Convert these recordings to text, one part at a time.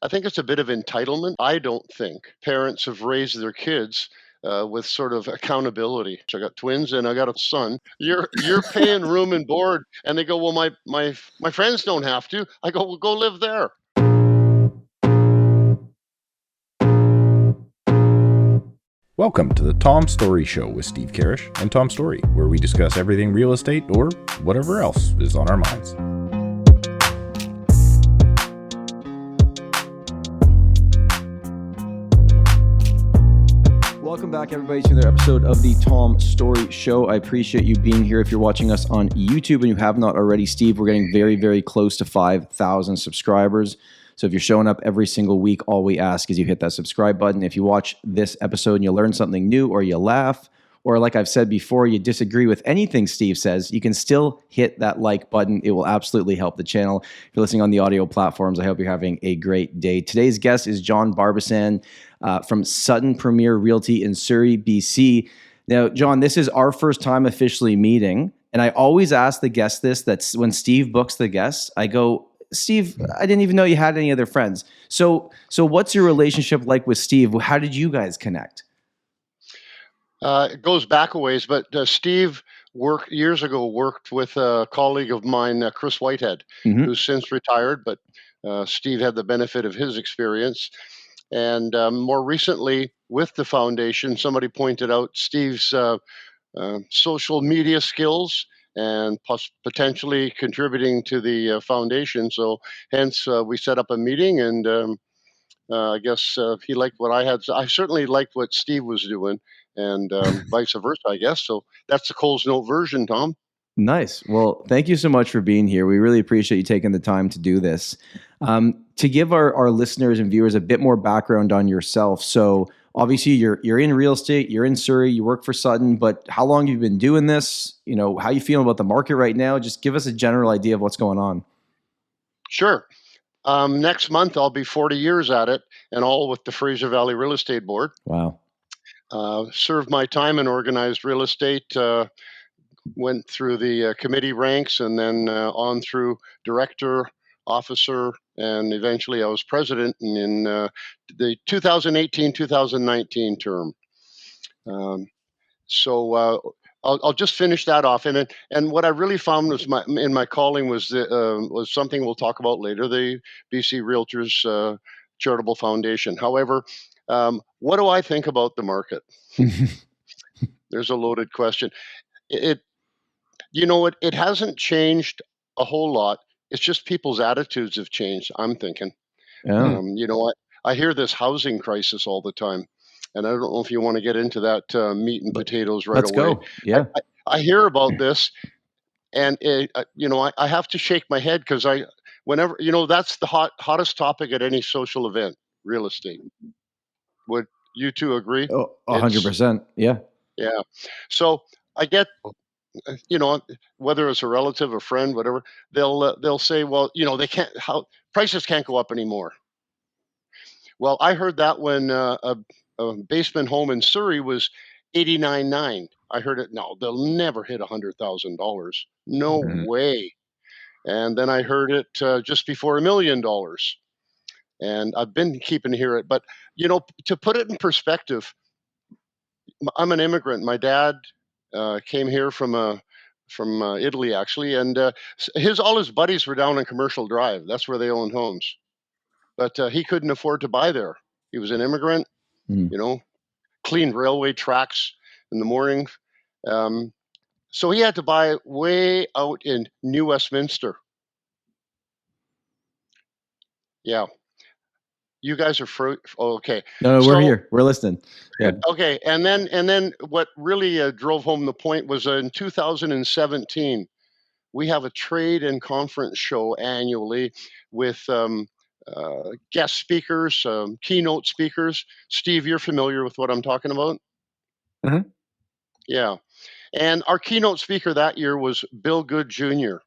I think it's a bit of entitlement. I don't think parents have raised their kids with sort of accountability. So I got twins and I got a son. You're paying room and board, and they go, well, my friends don't have to. I go, well, go live there. Welcome to the Tom Storey Show with Steve Karrasch and Tom Storey, where we discuss everything real estate or whatever else is on our minds. Welcome back, everybody, to another episode of the Tom Storey Show. I appreciate you being here. If you're watching us on YouTube and you have not already, Steve, we're getting very, very close to 5,000 subscribers. So if you're showing up every single week, all we ask is you hit that subscribe button. If you watch this episode and you learn something new, or you laugh, or like I've said before, you disagree with anything Steve says, you can still hit that like button. It will absolutely help the channel. If you're listening on the audio platforms, I hope you're having a great day. Today's guest is John Barbisan from Sutton Premier Realty in Surrey, BC. Now, John, this is our first time officially meeting, and I always ask the guest this, that's when Steve books the guests, I go, Steve, I didn't even know you had any other friends. So what's your relationship like with Steve? How did you guys connect? It goes back a ways, but Steve years ago worked with a colleague of mine, Chris Whitehead, who's since retired, but Steve had the benefit of his experience. And more recently, with the foundation, somebody pointed out Steve's social media skills and potentially contributing to the foundation. So hence we set up a meeting, and I guess he liked what I had. I certainly liked what Steve was doing, and vice versa, I guess. So that's the Coles Note version, Tom. Nice. Well, thank you so much for being here. We really appreciate you taking the time to do this. To give our listeners and viewers a bit more background on yourself. So obviously you're in real estate, you're in Surrey, you work for Sutton, but how long have you been doing this? You know, how you feeling about the market right now? Just give us a general idea of what's going on. Sure. Next month, I'll be 40 years at it, and all with the Fraser Valley Real Estate Board. Wow. Served my time in organized real estate, went through the committee ranks, and then on through director, officer, and eventually I was president in the 2018-2019 term. I'll just finish that off, and what I really found was my calling was something we'll talk about later, the BC Realtors Charitable Foundation. However, what do I think about the market? There's a loaded question. It hasn't changed a whole lot. It's just people's attitudes have changed, I'm thinking. Yeah. I hear this housing crisis all the time, and I don't know if you want to get into that meat and potatoes right away. Let's go. Yeah. I hear about this, and I have to shake my head because whenever that's the hottest topic at any social event, real estate. Would you two agree? Oh, 100%. Yeah. Yeah. So I get, whether it's a relative, a friend, whatever, they'll say, well, prices can't go up anymore. Well, I heard that when a basement home in Surrey was $89,900. I heard it. No, they'll never hit $100,000. No way. And then I heard it just before $1 million. And I've been keeping to hear it. But to put it in perspective, I'm an immigrant. My dad came here from Italy, actually, and all his buddies were down on Commercial Drive. That's where they owned homes. But he couldn't afford to buy there. He was an immigrant, cleaned railway tracks in the morning. So he had to buy way out in New Westminster. Yeah. You guys are okay. No, we're here. We're listening. Yeah. Okay, and then what really drove home the point was in 2017, we have a trade and conference show annually with guest speakers, keynote speakers. Steve, you're familiar with what I'm talking about? Mm-hmm. Yeah. And our keynote speaker that year was Bill Good Jr.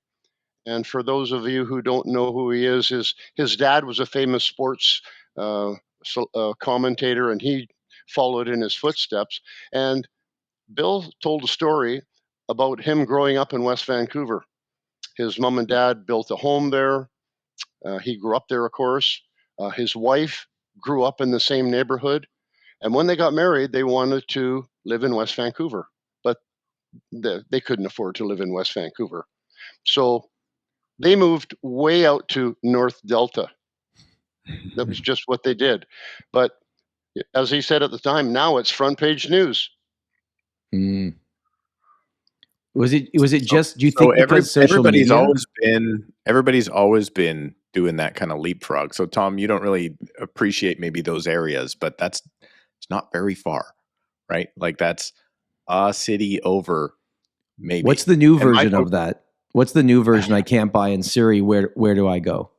And for those of you who don't know who he is, his dad was a famous sports commentator, and he followed in his footsteps. And Bill told a story about him growing up in West Vancouver. His mom and dad built a home there. He grew up there, of course. His wife grew up in the same neighborhood, and when they got married, they wanted to live in West Vancouver, but they couldn't afford to live in West Vancouver. So they moved way out to North Delta. That was just what they did. But as he said at the time, now it's front page news. Mm. Was it just, do you So think because social media? everybody's always been doing that kind of leapfrog. So Tom, you don't really appreciate maybe those areas, but it's not very far, right? Like that's a city over, maybe. What's the new And my version of that? What's the new version? I can't buy in Surrey. Where do I go?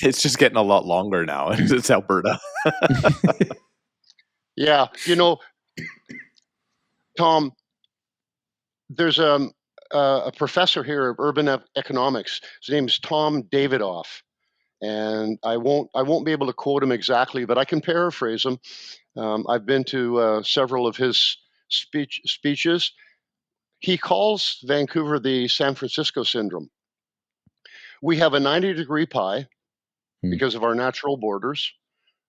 It's just getting a lot longer now. It's Alberta. Yeah, Tom, there's a professor here of urban economics. His name is Tom Davidoff, and I won't be able to quote him exactly, but I can paraphrase him. I've been to several of his speeches. He calls Vancouver the San Francisco syndrome. We have a 90-degree pie because of our natural borders.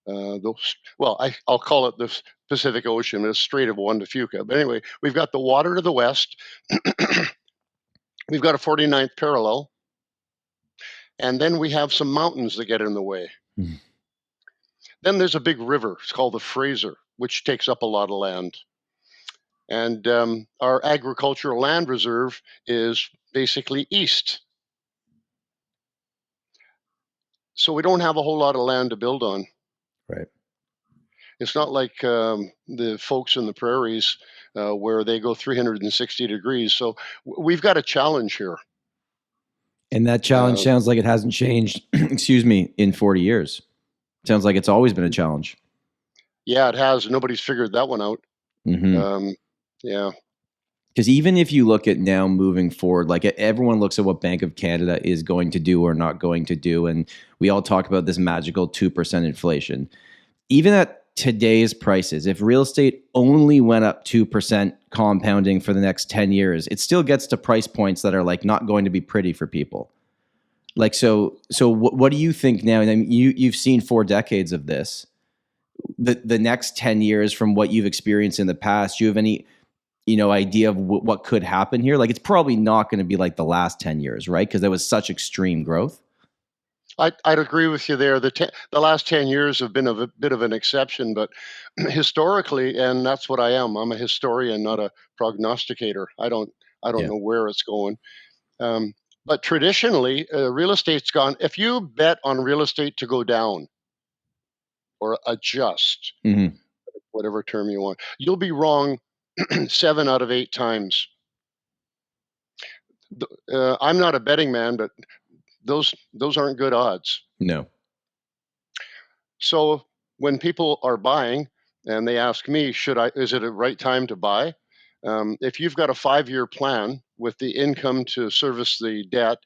I'll call it the Pacific Ocean, the Strait of Juan de Fuca. But anyway, we've got the water to the west. We've got a 49th parallel. And then we have some mountains that get in the way. Mm. Then there's a big river. It's called the Fraser, which takes up a lot of land. And our agricultural land reserve is basically east. So we don't have a whole lot of land to build on. Right. It's not like the folks in the prairies where they go 360 degrees. So we've got a challenge here. And that challenge sounds like it hasn't changed, excuse me, in 40 years. Sounds like it's always been a challenge. Yeah, it has. Nobody's figured that one out. Mm-hmm. Yeah. Because even if you look at now moving forward, like everyone looks at what Bank of Canada is going to do or not going to do. And we all talk about this magical 2% inflation. Even at today's prices, if real estate only went up 2% compounding for the next 10 years, it still gets to price points that are like not going to be pretty for people. Like, so what do you think now? I mean, you've seen 4 decades of this. The next 10 years from what you've experienced in the past, do you have any idea of what could happen here? Like, it's probably not going to be like the last 10 years, right? Because there was such extreme growth. I'd agree with you there. The last 10 years have been a bit of an exception, but historically, and that's what I am. I'm a historian, not a prognosticator. I don't know where it's going. But traditionally, real estate's gone. If you bet on real estate to go down or adjust, Mm-hmm. whatever term you want, you'll be wrong 7 out of 8 times. I'm not a betting man, but those aren't good odds. No. So when people are buying and they ask me, is it a right time to buy? If you've got a 5-year plan with the income to service the debt,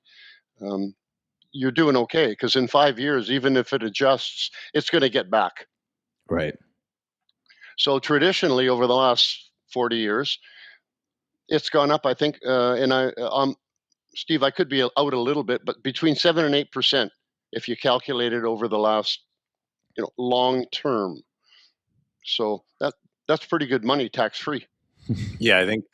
you're doing okay, because in 5 years, even if it adjusts, it's going to get back. Right. So traditionally, over the last 40 years, it's gone up, I think, Steve, I could be out a little bit, but between 7 and 8% if you calculate it over the last, long term. So that's pretty good money, tax free. Yeah, I think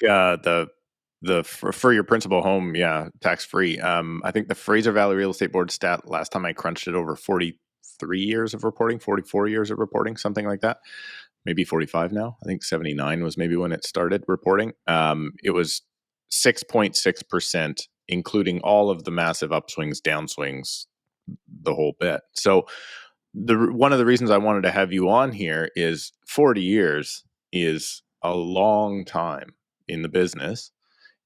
for your principal home, tax free. I think the Fraser Valley Real Estate Board stat last time I crunched it, over 43 years of reporting, 44 years of reporting, something like that. Maybe 45 now. I think 79 was maybe when it started reporting. It was 6.6%, including all of the massive upswings, downswings, the whole bit. So one of the reasons I wanted to have you on here is 40 years is a long time in the business.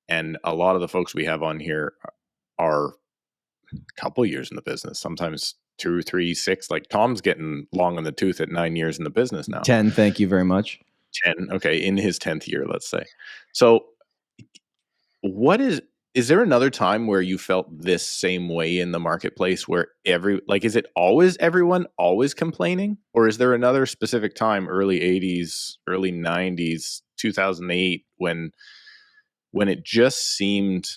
And a lot of the folks we have on here are a couple years in the business, sometimes 2, 3, 6. Like Tom's getting long in the tooth at 9 years in the business now. 10, thank you very much. 10, okay, in his 10th year, let's say. So is there another time where you felt this same way in the marketplace where is it always everyone always complaining? Or is there another specific time, early 80s, early 90s, 2008, when it just seemed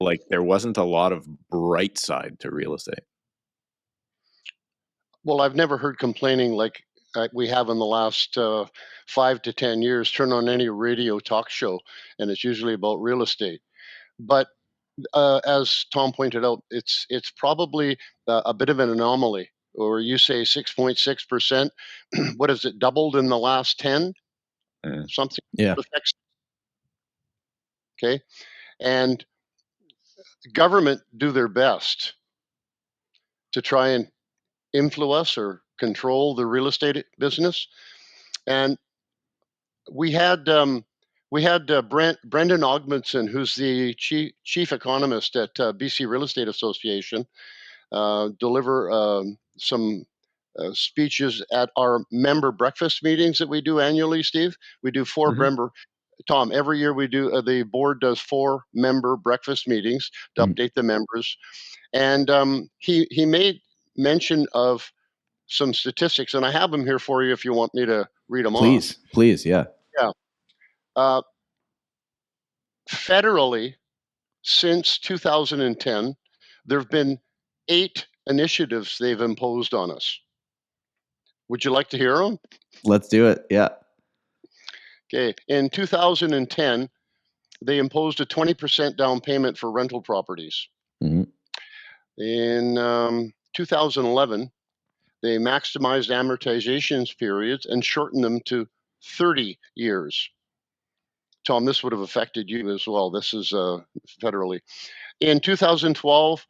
like there wasn't a lot of bright side to real estate? Well, I've never heard complaining like we have in the last 5 to 10 years. Turn on any radio talk show, and it's usually about real estate. But as Tom pointed out, it's probably a bit of an anomaly. Or you say 6.6%. What is it? Doubled in the last 10? Something. Yeah. Okay, and government do their best to try and influence or control the real estate business. And we had Brendan Ogmanson, who's the chief economist at BC Real Estate Association, deliver some speeches at our member breakfast meetings that we do annually. Steve, we do 4 member. Tom, every year we do. The board does 4 member breakfast meetings to update the members, and he made mention of some statistics, and I have them here for you if you want me to read them off. Please, yeah. Yeah. Federally, since 2010, there have been 8 initiatives they've imposed on us. Would you like to hear them? Let's do it. Yeah. Okay. In 2010, they imposed a 20% down payment for rental properties. In 2011, they maximized amortization periods and shortened them to 30 years. Tom, this would have affected you as well. This is federally. In 2012,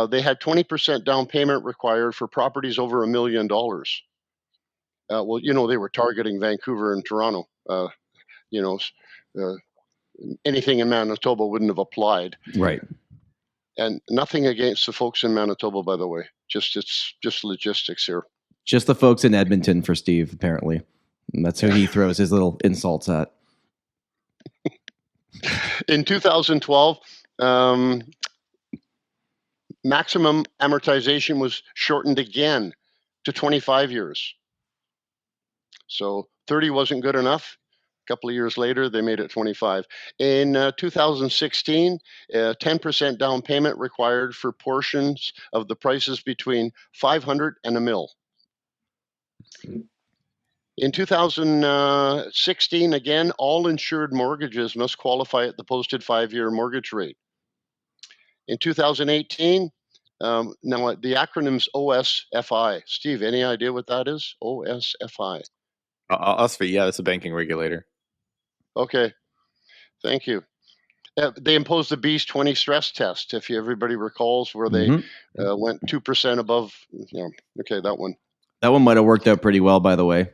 they had 20% down payment required for properties over $1 million. Well, they were targeting Vancouver and Toronto. Anything in Manitoba wouldn't have applied. Right. And nothing against the folks in Manitoba, by the way. It's just logistics here. Just the folks in Edmonton for Steve, apparently. And that's who he throws his little insults at. In 2012, maximum amortization was shortened again to 25 years. So 30 wasn't good enough. A couple of years later, they made it 25. In 2016, 10% down payment required for portions of the prices between 500 and $1 million. In 2016, again, all insured mortgages must qualify at the posted 5-year mortgage rate. In 2018, now the acronym's OSFI. Steve, any idea what that is? OSFI. OSFI, yeah, that's a banking regulator. Okay, thank you. They imposed the Beast 20 stress test, if everybody recalls, where they went 2% above. Okay, that one. That one might have worked out pretty well, by the way,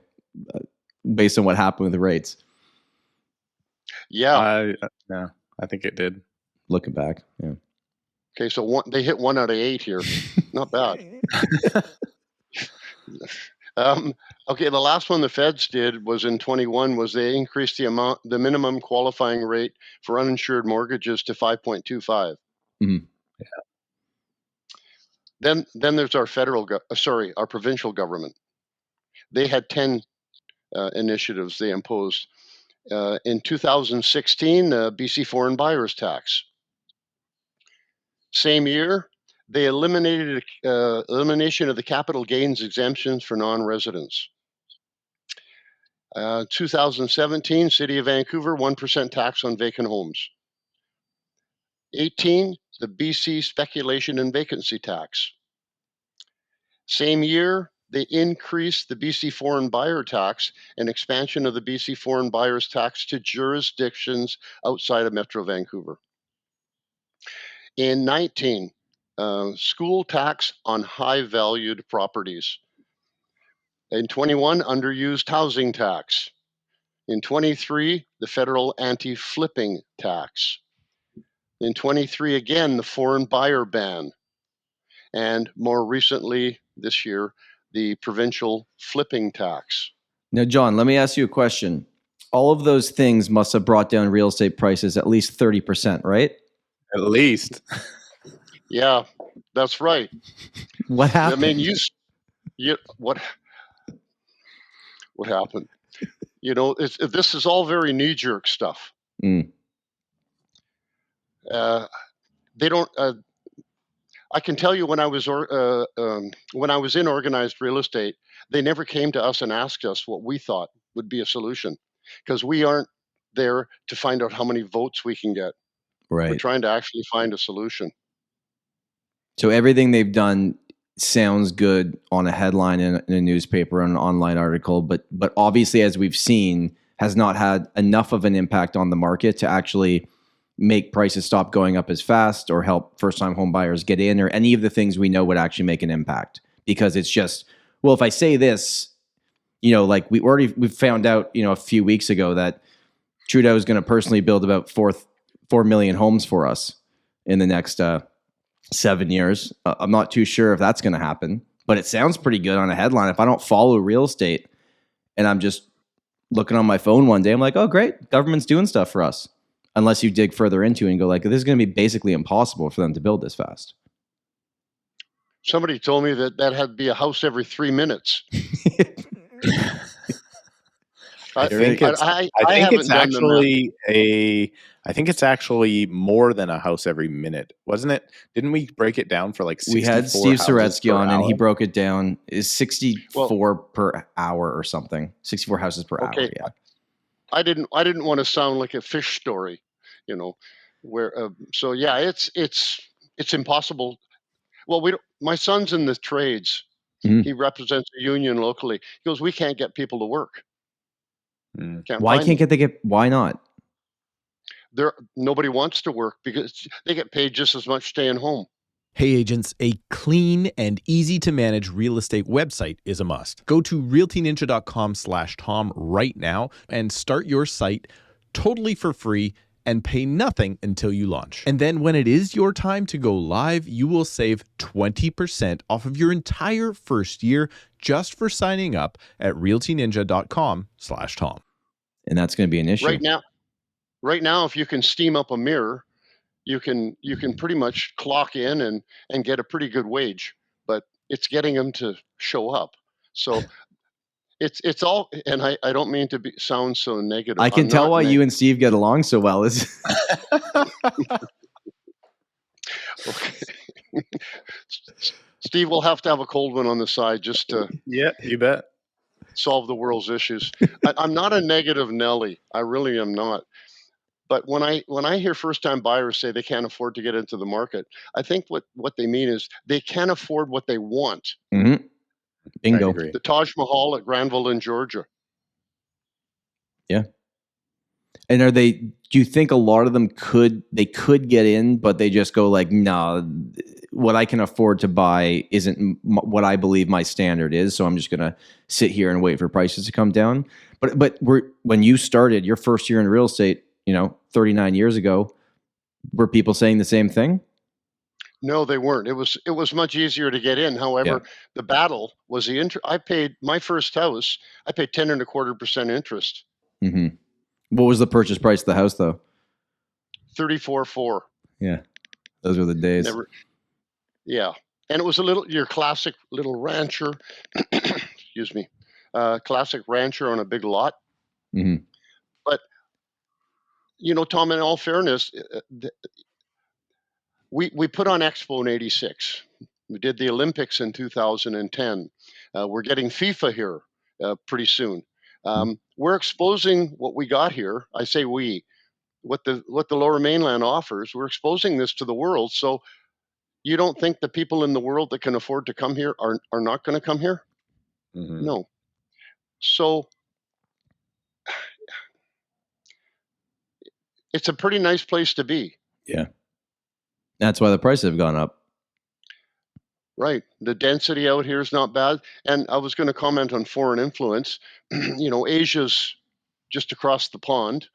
based on what happened with the rates. Yeah. I think it did. Looking back, yeah. Okay, so they hit 1 out of 8 here. Not bad. Okay, the last one the feds did was in 21. Was they increased the minimum qualifying rate for uninsured mortgages to 5.25. Yeah. Then there's our our provincial government. They had 10 initiatives they imposed. In 2016, the BC foreign buyers tax. Same year, they eliminated elimination of the capital gains exemptions for non-residents. 2017, City of Vancouver, 1% tax on vacant homes. 18, the BC speculation and vacancy tax. Same year, they increased the BC foreign buyer tax and expansion of the BC foreign buyers tax to jurisdictions outside of Metro Vancouver. In 19, school tax on high-valued properties. In 21, underused housing tax. In 23, the federal anti-flipping tax. In 23, again, the foreign buyer ban. And more recently, this year, the provincial flipping tax. Now, John, let me ask you a question. All of those things must have brought down real estate prices at least 30%, right? At least. Yeah, that's right. What happened? I mean, what happened? This is all very knee-jerk stuff. They don't. I can tell you when I was in organized real estate, they never came to us and asked us what we thought would be a solution, because we aren't there to find out how many votes we can get. We're Right. trying to actually find a solution. So everything they've done sounds good on a headline in a newspaper or an online article, but obviously, as we've seen, has not had enough of an impact on the market to actually make prices stop going up as fast or help first-time home buyers get in, or any of the things we know would actually make an impact. Because it's just, well, if I say this, like we found out, a few weeks ago that Trudeau is going to personally build about 4 million homes for us in the next 7 years. I'm not too sure if that's going to happen, but it sounds pretty good on a headline. If I don't follow real estate and I'm just looking on my phone one day, I'm like, oh, great, government's doing stuff for us. Unless you dig further into it and go like, this is going to be basically impossible for them to build this fast. Somebody told me that had to be a house every 3 minutes. I think it's actually more than a house every minute, wasn't it? Didn't we break it down for like 64 We had Steve Surretsky on, and he hour? broke it down. Is 64 per hour or something? 64 houses per hour. Yeah. I didn't want to sound like a fish story, where. So yeah, it's impossible. Well, my son's in the trades. Mhm. He represents a union locally. He goes, we can't get people to work. Why not? Nobody wants to work because they get paid just as much staying home. Hey agents, a clean and easy to manage real estate website is a must. Go to realtyninja.com/Tom right now and start your site totally for free and pay nothing until you launch. And then when it is your time to go live, you will save 20% off of your entire first year just for signing up at realtyninja.com/Tom. And that's going to be an issue. Right now, if you can steam up a mirror, you can pretty much clock in and get a pretty good wage, but it's getting them to show up. So it's all, and I don't mean to sound so negative. I can tell why you and Steve get along so well. Okay. Steve will have to have a cold one on the side just to Yeah, you bet. solve the world's issues. I'm not a negative Nelly. I really am not. But when I hear first-time buyers say they can't afford to get into the market, I think what they mean is they can't afford what they want. Mm-hmm. Bingo. The Taj Mahal at Granville in Georgia. Yeah. And do you think a lot of them could get in, but they just go like, no, what I can afford to buy isn't what I believe my standard is. So I'm just going to sit here and wait for prices to come down. But when you started your first year in real estate, 39 years ago, were people saying the same thing? No, they weren't. It was much easier to get in. However, the battle was the I paid my first house. I paid 10.25% interest. Mm-hmm. What was the purchase price of the house, though? 34.4. Yeah, those were the days. Yeah, and it was your classic little rancher. Excuse me, classic rancher on a big lot. Mm-hmm. But Tom, in all fairness, we put on Expo in '86. We did the Olympics in 2010. We're getting FIFA here pretty soon. We're exposing what we got here. I say we, what the Lower Mainland offers. We're exposing this to the world. So you don't think the people in the world that can afford to come here are not going to come here? Mm-hmm. No. So it's a pretty nice place to be. Yeah. That's why the prices have gone up. Right. The density out here is not bad. And I was going to comment on foreign influence. Asia's just across the pond,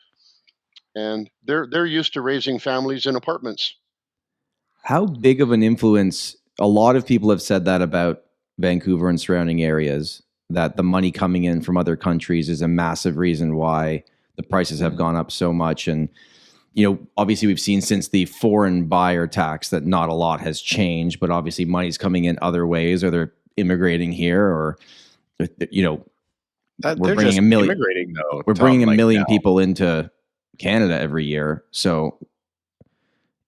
and they're used to raising families in apartments. How big of an influence? A lot of people have said that about Vancouver and surrounding areas, that the money coming in from other countries is a massive reason why the prices have gone up so much. And obviously we've seen since the foreign buyer tax that not a lot has changed, but obviously money's coming in other ways, or they're immigrating here, or we're bringing a million. Though, we're bringing a million people into Canada every year, so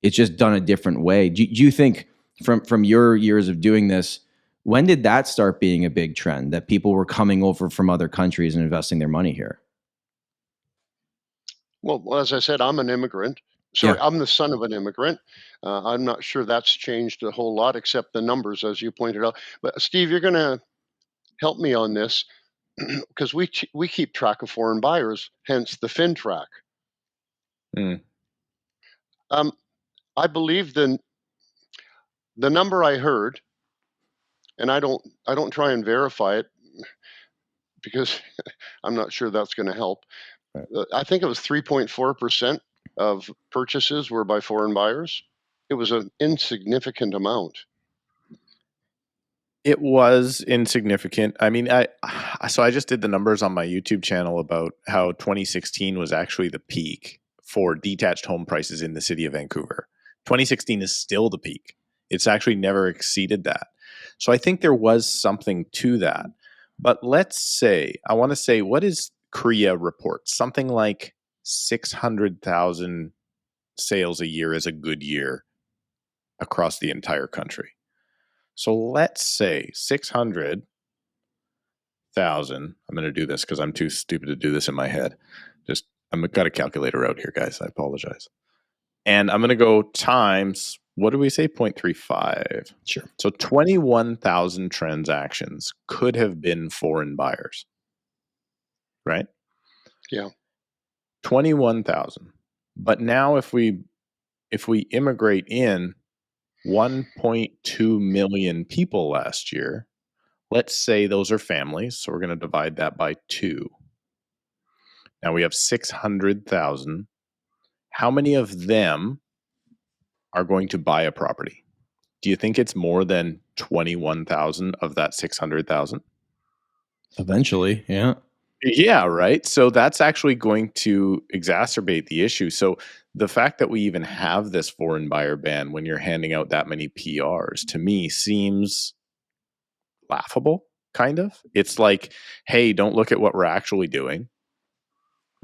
it's just done a different way. Do you think from your years of doing this, when did that start being a big trend that people were coming over from other countries and investing their money here? Well, as I said, I'm an immigrant. Sorry, I'm the son of an immigrant. I'm not sure that's changed a whole lot, except the numbers, as you pointed out. But Steve, you're going to help me on this because we keep track of foreign buyers, hence the FinTrack. Mm. I believe the number I heard, and I don't try and verify it because I'm not sure that's going to help. Right. I think it was 3.4% of purchases were by foreign buyers. It was an insignificant amount. It was insignificant. I mean, so I just did the numbers on my YouTube channel about how 2016 was actually the peak for detached home prices in the city of Vancouver. 2016 is still the peak. It's actually never exceeded that. So I think there was something to that. But let's say, I want to say, what is CREA report? Something like 600,000 sales a year is a good year across the entire country. So let's say 600,000. I'm going to do this because I'm too stupid to do this in my head. I've got a calculator out here, guys. I apologize. And I'm going to go times, what do we say? 0.35. Sure. So 21,000 transactions could have been foreign buyers, right? Yeah. 21,000. But now if we immigrate in 1.2 million people last year, let's say those are families. So we're going to divide that by 2. Now we have 600,000. How many of them are going to buy a property? Do you think it's more than 21,000 of that 600,000? Eventually, yeah. Yeah, right. So that's actually going to exacerbate the issue. So the fact that we even have this foreign buyer ban when you're handing out that many PRs, to me, seems laughable, kind of. It's like, hey, don't look at what we're actually doing,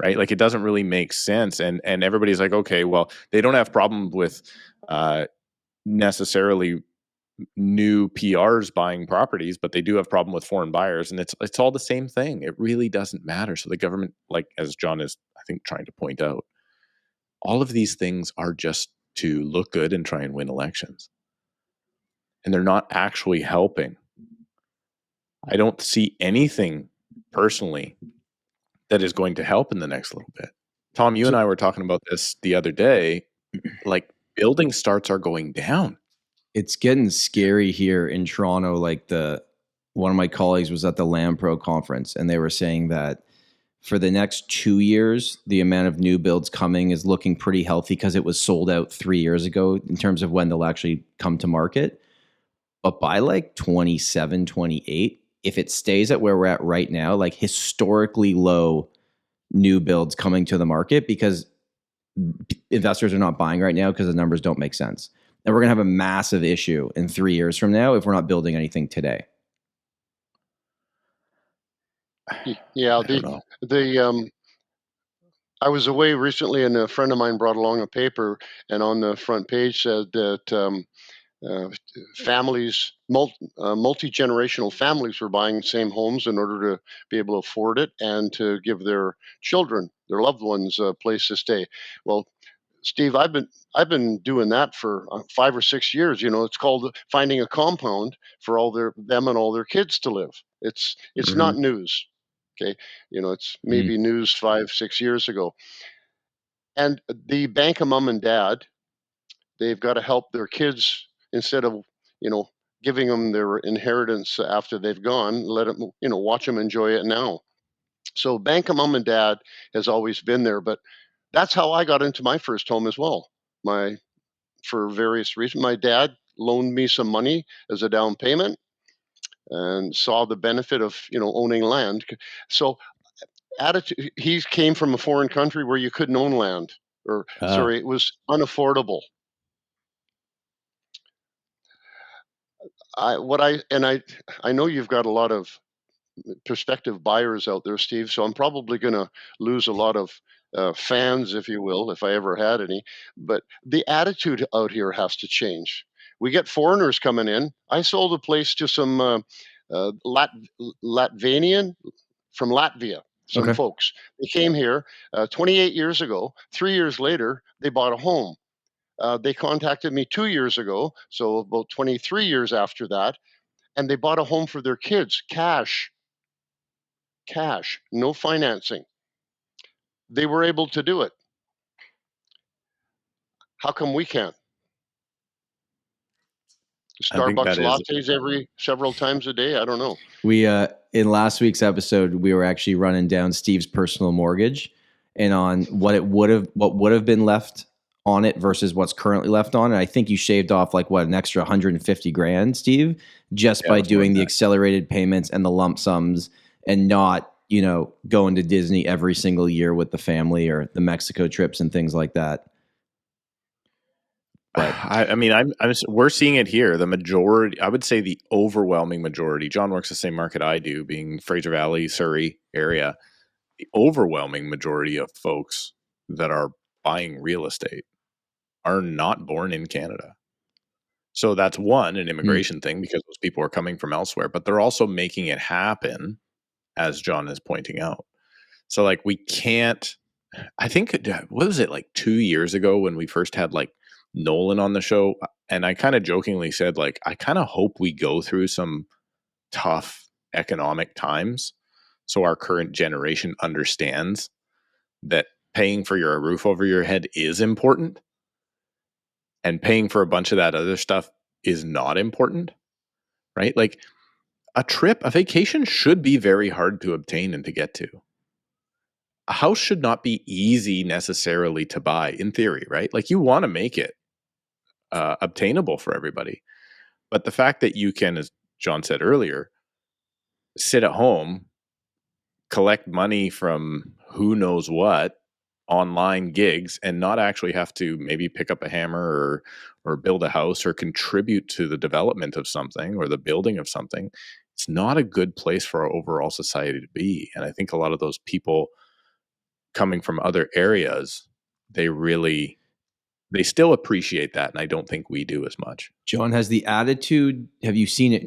right? Like, it doesn't really make sense. And everybody's like, okay, well, they don't have problem with necessarily new PRs buying properties, but they do have problem with foreign buyers, and it's all the same thing. It really doesn't matter. So the government, like as John is, I think, trying to point out, all of these things are just to look good and try and win elections, and they're not actually helping. I don't see anything personally that is going to help in the next little bit. Tom, you and I were talking about this the other day. Like, building starts are going down. It's getting scary here in Toronto. Like one of my colleagues was at the Land Pro conference, and they were saying that for the next 2 years, the amount of new builds coming is looking pretty healthy because it was sold out 3 years ago in terms of when they'll actually come to market. But by like 27, 28, if it stays at where we're at right now, like historically low new builds coming to the market because investors are not buying right now because the numbers don't make sense. And we're going to have a massive issue in 3 years from now if we're not building anything today. Yeah, I don't know. I was away recently, and a friend of mine brought along a paper, and on the front page said that families, multi-generational families, were buying the same homes in order to be able to afford it and to give their children, their loved ones, a place to stay. Well, Steve, I've been doing that for 5 or 6 years. You know, it's called finding a compound for them and all their kids to live. It's not news. Okay, you know, it's maybe news 5, 6 years ago. And the bank of mom and dad, they've got to help their kids instead of, you know, giving them their inheritance after they've gone. Let them, you know, watch them enjoy it now. So bank of mom and dad has always been there, but that's how I got into my first home as well. For various reasons, my dad loaned me some money as a down payment and saw the benefit of, you know, owning land. So attitude, he came from a foreign country where you couldn't own land, or sorry, it was unaffordable. I know you've got a lot of prospective buyers out there, Steve. So I'm probably going to lose a lot of fans, if you will, if I ever had any. But the attitude out here has to change. We get foreigners coming in. I sold a place to some Latvian from Latvia, some Okay. folks. They came here 28 years ago. 3 years later, they bought a home. They contacted me 2 years ago, so about 23 years after that, and they bought a home for their kids, cash, no financing. They were able to do it. How come we can't? I think Starbucks that is lattes several times a day. I don't know. We in last week's episode, we were actually running down Steve's personal mortgage and on what would have been left on it versus what's currently left on it. I think you shaved off like an extra 150 grand, Steve, just by doing the accelerated payments and the lump sums and not, going to Disney every single year with the family or the Mexico trips and things like that. But we're seeing it here. The majority, I would say the overwhelming majority, John works the same market I do, being Fraser Valley, Surrey area. The overwhelming majority of folks that are buying real estate are not born in Canada. So that's an immigration thing because those people are coming from elsewhere, but they're also making it happen, as John is pointing out. So like we can't, I think, what was it, like 2 years ago when we first had like Nolan on the show, and I kind of jokingly said, like, I kind of hope we go through some tough economic times so our current generation understands that paying for your roof over your head is important and paying for a bunch of that other stuff is not important, right? Like a vacation should be very hard to obtain and to get to. A house should not be easy necessarily to buy in theory, right? Like you want to make it obtainable for everybody. But the fact that you can, as John said earlier, sit at home, collect money from who knows what online gigs and not actually have to maybe pick up a hammer or build a house or contribute to the development of something or the building of something, it's not a good place for our overall society to be. And I think a lot of those people coming from other areas, they still appreciate that, and I don't think we do as much. John, has the attitude, have you seen it,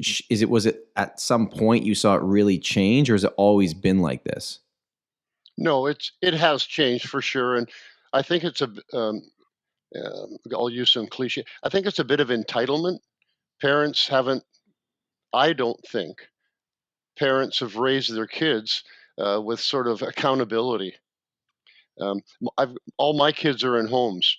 was it at some point you saw it really change, or has it always been like this? No, it has changed for sure, and I think it's I'll use some cliche. I think it's a bit of entitlement. I don't think parents have raised their kids with sort of accountability. All my kids are in homes.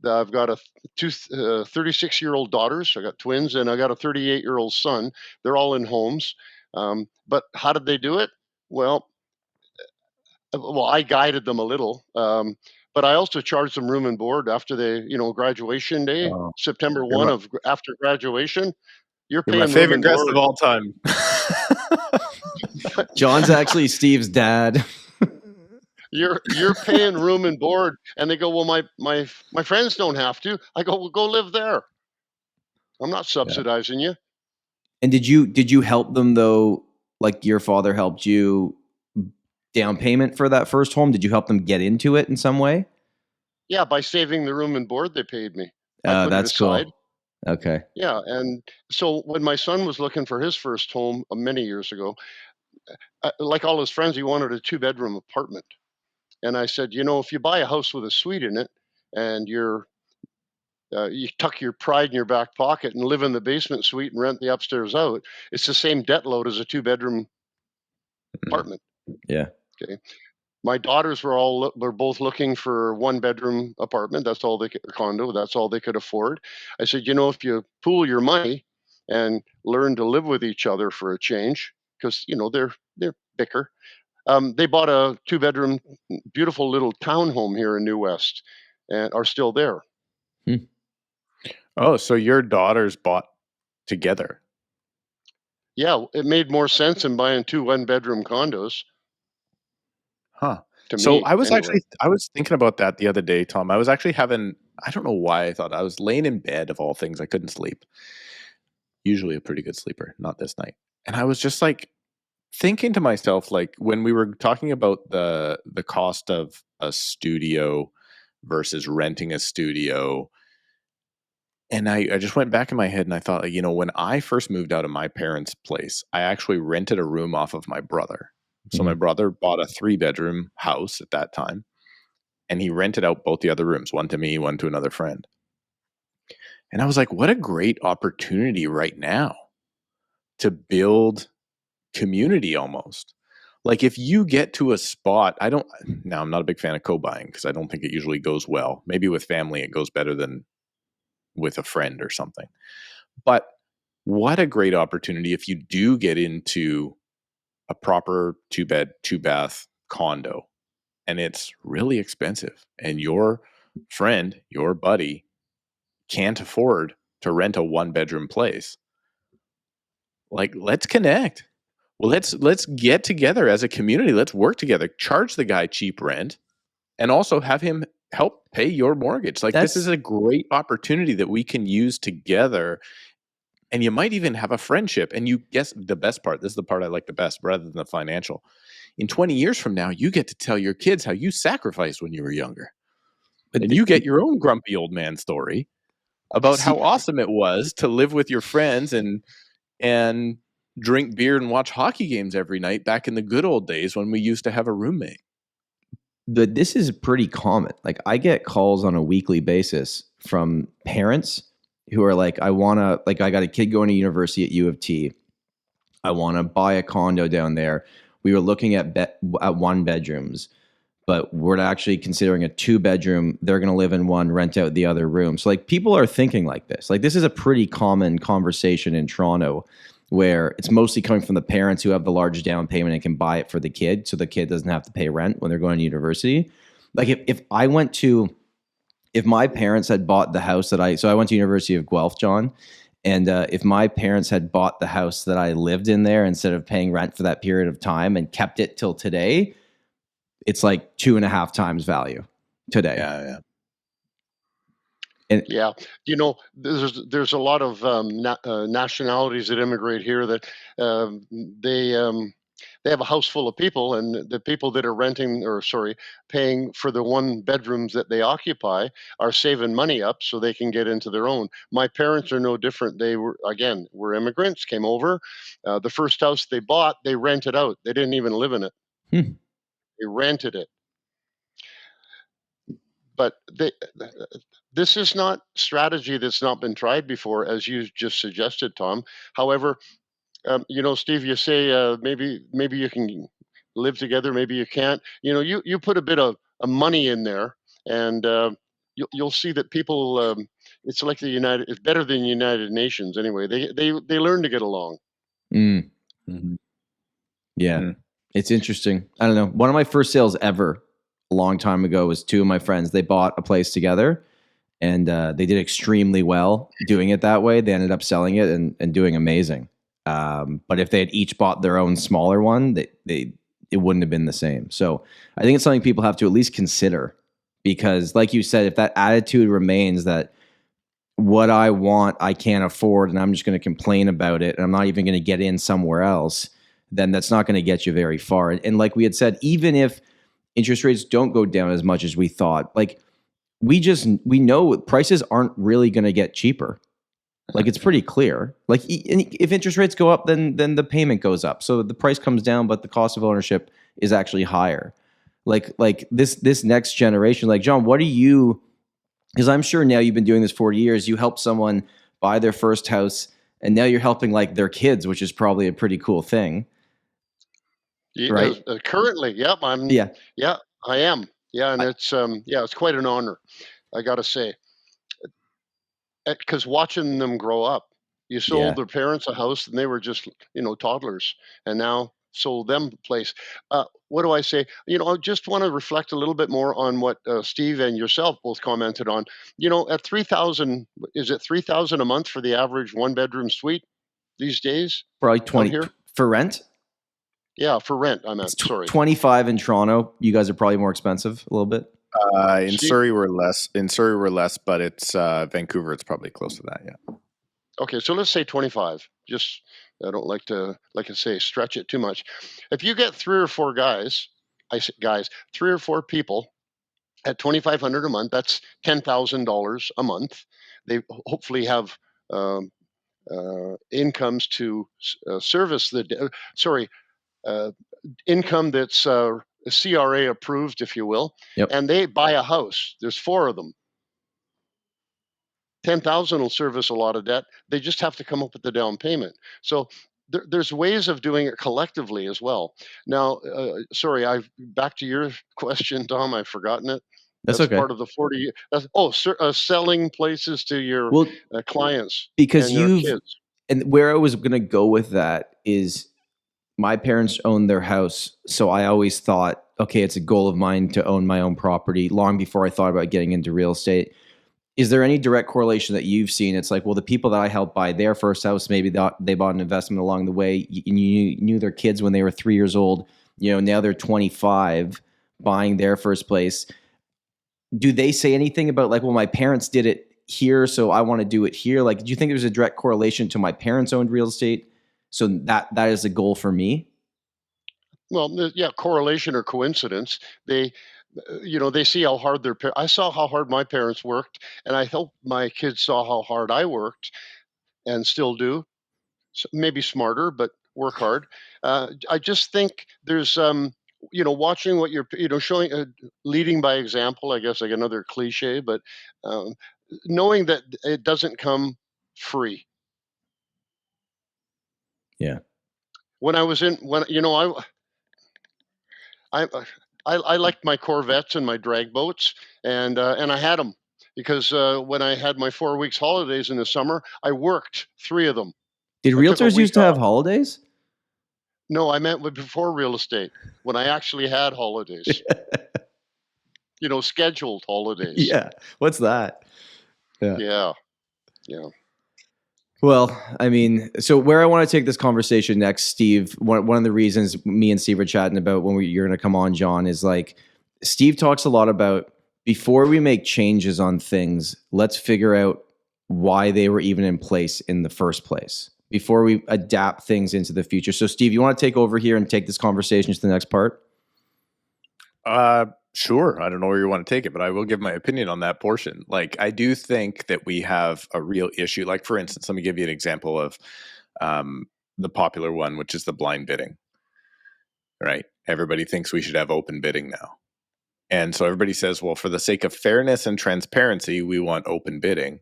I've got two 36-year-old daughters. I got twins, and I got a 38-year-old son. They're all in homes. But how did they do it? Well, I guided them a little, but I also charged them room and board after graduation day, September 1 after graduation. You're paying my favorite room and guest board. of all time. John's actually Steve's dad. You're paying room and board, and they go, well, my friends don't have to. I go, well, go live there. I'm not subsidizing you. And did you help them though? Like your father helped you down payment for that first home? Did you help them get into it in some way? Yeah, by saving the room and board they paid me. That's cool. Okay. Yeah, and so when my son was looking for his first home many years ago, like all his friends, he wanted a 2-bedroom apartment. And I said, if you buy a house with a suite in it and you tuck your pride in your back pocket and live in the basement suite and rent the upstairs out, it's the same debt load as a 2-bedroom apartment. Yeah. Okay. My daughters were both looking for 1-bedroom apartment. That's all condo. That's all they could afford. I said, if you pool your money and learn to live with each other for a change, because they're bicker. They bought a 2-bedroom, beautiful little townhome here in New West, and are still there. Oh, so your daughters bought together? Yeah, it made more sense than buying 2 1-bedroom condos. Huh. So I was thinking about that the other day, Tom. I was actually I don't know why I thought I was laying in bed of all things. I couldn't sleep. Usually a pretty good sleeper, not this night. And I was just like thinking to myself, like when we were talking about the cost of a studio versus renting a studio, And I just went back in my head and I thought, you know, when I first moved out of my parents' place, I actually rented a room off of my brother. So my brother bought a 3-bedroom house at that time, and he rented out both the other rooms, one to me, one to another friend. And I was like, what a great opportunity right now to build community almost. Like if you get to a spot, now I'm not a big fan of co-buying because I don't think it usually goes well. Maybe with family, it goes better than with a friend or something. But what a great opportunity if you do get into a proper 2-bed, 2-bath condo and it's really expensive and your friend, your buddy can't afford to rent a 1-bedroom place. Like, let's connect. Well, let's get together as a community. Let's work together. Charge the guy cheap rent and also have him help pay your mortgage. Like this is a great opportunity that we can use together. And you might even have a friendship. And you guess the best part, this is the part I like the best rather than the financial. In 20 years from now, you get to tell your kids how you sacrificed when you were younger. And you get your own grumpy old man story about how awesome it was to live with your friends and drink beer and watch hockey games every night back in the good old days when we used to have a roommate. But this is pretty common. Like I get calls on a weekly basis from parents who are like, I got a kid going to university at U of T. I want to buy a condo down there. We were looking at 1 bedrooms, but we're actually considering a 2-bedroom. They're going to live in one, rent out the other room. So like people are thinking like this. Like this is a pretty common conversation in Toronto where it's mostly coming from the parents who have the large down payment and can buy it for the kid. So the kid doesn't have to pay rent when they're going to university. Like if my parents had bought the house so I went to University of Guelph, John, and if my parents had bought the house that I lived in there instead of paying rent for that period of time and kept it till today, it's like 2.5 times value today. Yeah. And yeah, you know, there's a lot of nationalities that immigrate here that they have a house full of people, and the people that are paying for the 1 bedrooms that they occupy are saving money up so they can get into their own. My parents are no different. They were immigrants, came over. The first house they bought, they rented out. They didn't even live in it. They rented it. But this is not strategy that's not been tried before, as you just suggested, Tom. However, you know, Steve, you say maybe you can live together, maybe you can't. You know, you put a bit of money in there, and you'll see that people. It's like it's better than the United Nations anyway. They learn to get along. Yeah, It's interesting. I don't know. One of my first sales ever, a long time ago, was 2 of my friends. They bought a place together, and they did extremely well doing it that way. They ended up selling it and doing amazing. But if they had each bought their own smaller one, it wouldn't have been the same. So I think it's something people have to at least consider, because like you said, if that attitude remains that what I want, I can't afford, and I'm just going to complain about it, and I'm not even going to get in somewhere else, then that's not going to get you very far. And like we had said, even if interest rates don't go down as much as we thought, like we know prices aren't really going to get cheaper. Like it's pretty clear. Like if interest rates go up, then the payment goes up. So the price comes down, but the cost of ownership is actually higher. Like this next generation, like John, what are you? Because I'm sure now you've been doing this 40 years. You helped someone buy their first house, and now you're helping like their kids, which is probably a pretty cool thing. Right? Currently, yep, yeah, I am. Yeah, and it's quite an honor, I got to say. Because watching them grow up, you sold their parents a house and they were just, toddlers, and now sold them a place. What do I say? I just want to reflect a little bit more on what Steve and yourself both commented on. At 3,000, is it 3,000 a month for the average 1-bedroom suite these days? Probably 20 here for rent. Yeah, for rent. I meant, sorry. 25 in Toronto. You guys are probably more expensive a little bit. In Surrey, we're less. But it's Vancouver. It's probably close to that. Yeah. Okay, so let's say 25. Just I don't like to, like I say, stretch it too much. If you get 3 or 4 guys, 3 or 4 people at $2,500 a month, that's $10,000 a month. they hopefully have incomes to service the income that's CRA approved, if you will, Yep. and they buy a house. There's 4 of them. 10,000 will service a lot of debt. They just have to come up with the down payment. So there's ways of doing it collectively as well. Now, sorry, back to your question, Tom. I've forgotten it. That's okay. Part of the 40. Selling places to your clients because and your kids. And where I was going to go with that is, my parents owned their house, so I always thought, okay, it's a goal of mine to own my own property long before I thought about getting into real estate. Is there any direct correlation that you've seen? It's like, well, the people that I helped buy their first house, maybe they bought an investment along the way. You knew their kids when they were 3 years old. Now they're 25 buying their first place. Do they say anything about like, well, my parents did it here, so I want to do it here? Like, do you think there's a direct correlation to my parents owned real estate, so that is a goal for me? Well, yeah, correlation or coincidence. They see how hard I saw how hard my parents worked, and I hope my kids saw how hard I worked and still do. So maybe smarter, but work hard. I just think there's, watching what you're, showing, leading by example, I guess, like another cliche, but knowing that it doesn't come free. Yeah. When I was I liked my Corvettes and my drag boats, and I had them because when I had my 4 weeks holidays in the summer, I worked 3 of them. Did realtors used to have holidays? No, I meant before real estate, when I actually had holidays. Scheduled holidays. Yeah. What's that? Yeah. Well, I mean, so where I want to take this conversation next, Steve, one of the reasons me and Steve are chatting about when you're going to come on, John, is like, Steve talks a lot about, before we make changes on things, let's figure out why they were even in place in the first place before we adapt things into the future. So Steve, you want to take over here and take this conversation to the next part? Sure. I don't know where you want to take it, but I will give my opinion on that portion. Like, I do think that we have a real issue. Like, for instance, let me give you an example of the popular one, which is the blind bidding, right? Everybody thinks we should have open bidding now. And so everybody says, well, for the sake of fairness and transparency, we want open bidding.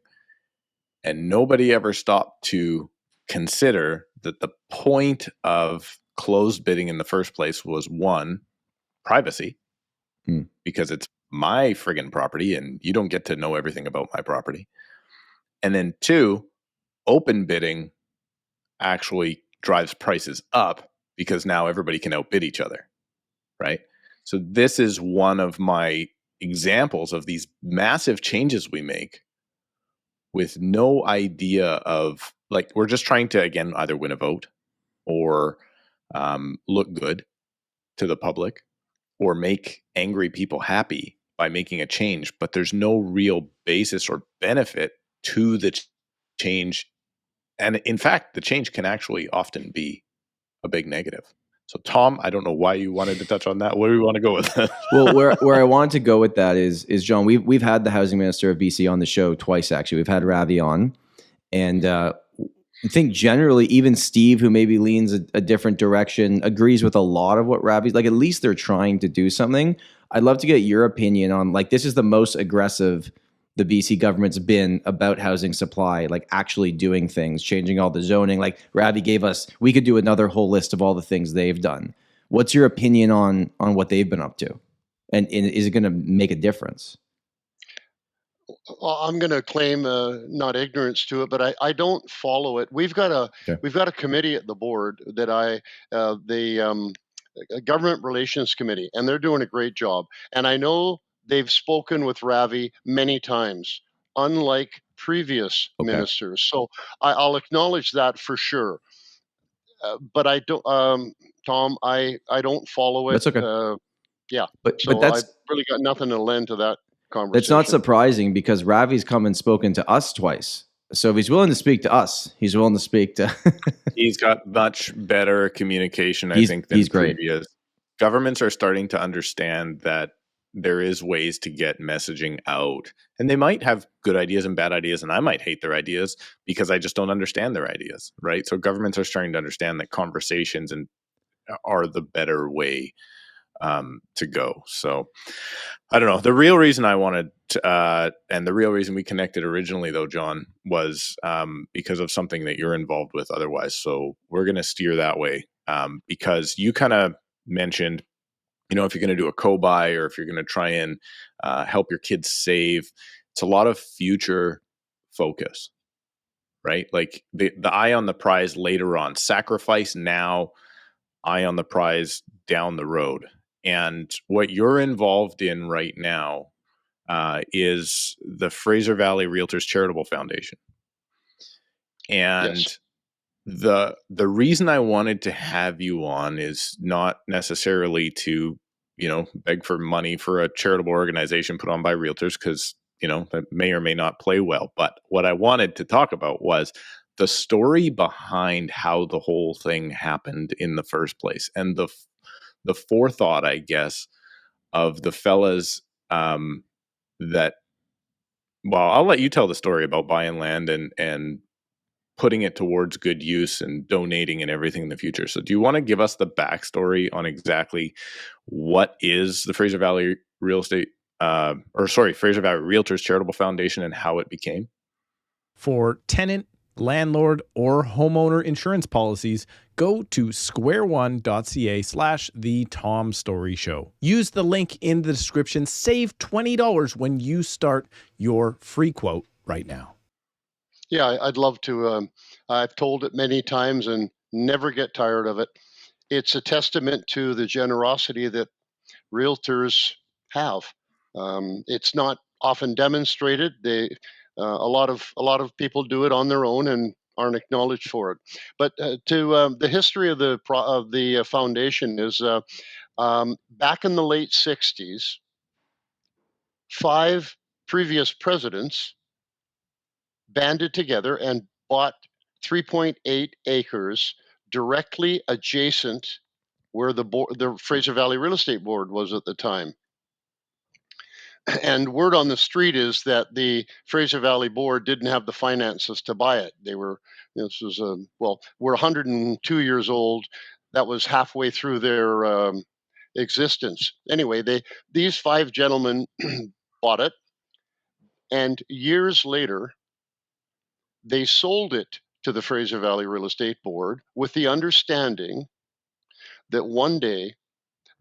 And nobody ever stopped to consider that the point of closed bidding in the first place was, 1, privacy, because it's my friggin' property and you don't get to know everything about my property. And then 2, open bidding actually drives prices up because now everybody can outbid each other, right? So this is one of my examples of these massive changes we make with no idea of, like, we're just trying to, again, either win a vote or look good to the public or make angry people happy by making a change, but there's no real basis or benefit to the change. And in fact, the change can actually often be a big negative. So Tom, I don't know why you wanted to touch on that. Where do we want to go with that? Well, where I wanted to go with that is John, we've had the housing minister of BC on the show twice, actually. We've had Ravi on, and I think generally even Steve, who maybe leans a different direction, agrees with a lot of what Ravi's, like, at least they're trying to do something. I'd love to get your opinion on, like, this is the most aggressive the BC government's been about housing supply, like actually doing things, changing all the zoning. Like Ravi gave us, we could do another whole list of all the things they've done. What's your opinion on what they've been up to? And is it going to make a difference? Well, I'm going to claim not ignorance to it, but I don't follow it. We've got a committee at the board that the Government Relations Committee, and they're doing a great job. And I know they've spoken with Ravi many times, unlike previous ministers. So I'll acknowledge that for sure. But I don't, Tom. I don't follow it. That's okay. Yeah, but I've really got nothing to lend to that conversation. It's not surprising because Ravi's come and spoken to us twice. So if he's willing to speak to us, he's willing to speak to. He's got much better communication, I think, than he's great. previous. Governments are starting to understand that there is ways to get messaging out, and they might have good ideas and bad ideas, and I might hate their ideas because I just don't understand their ideas, right? So governments are starting to understand that conversations are the better way to go. So I don't know. The real reason I wanted to, and the real reason we connected originally, though, John, was because of something that you're involved with otherwise. So we're going to steer that way because you kind of mentioned, if you're going to do a co-buy or if you're going to try and help your kids save, it's a lot of future focus, right? Like the eye on the prize later on, sacrifice now, eye on the prize down the road. And what you're involved in right now is the Fraser Valley Realtors Charitable Foundation. And Yes. the reason I wanted to have you on is not necessarily to, beg for money for a charitable organization put on by realtors, because, that may or may not play well. But what I wanted to talk about was the story behind how the whole thing happened in the first place, and the forethought, I guess, of the fellas that, well, I'll let you tell the story about buying land and putting it towards good use and donating and everything in the future. So do you want to give us the backstory on exactly what is the Fraser Valley Fraser Valley Realtors Charitable Foundation and how it became? For tenant, landlord, or homeowner insurance policies, go to squareone.ca/The Tom Storey Show. Use the link in the description. Save $20 when you start your free quote right now. Yeah, I'd love to. I've told it many times and never get tired of it. It's a testament to the generosity that realtors have. It's not often demonstrated. A lot of people do it on their own and aren't acknowledged for it. But the history of the foundation is back in the late '60s, 5 previous presidents banded together and bought 3.8 acres directly adjacent where the Fraser Valley Real Estate Board was at the time. And word on the street is that the Fraser Valley Board didn't have the finances to buy it. This was we're 102 years old. That was halfway through their existence. Anyway, these 5 gentlemen bought it, and years later, they sold it to the Fraser Valley Real Estate Board with the understanding that one day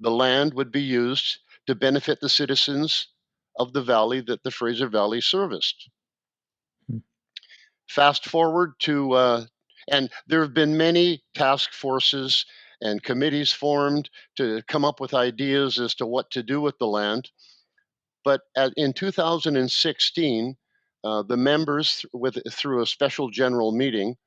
the land would be used to benefit the citizens of the valley that the Fraser Valley serviced. Fast forward to, and there have been many task forces and committees formed to come up with ideas as to what to do with the land. But in 2016, the members, through a special general meeting,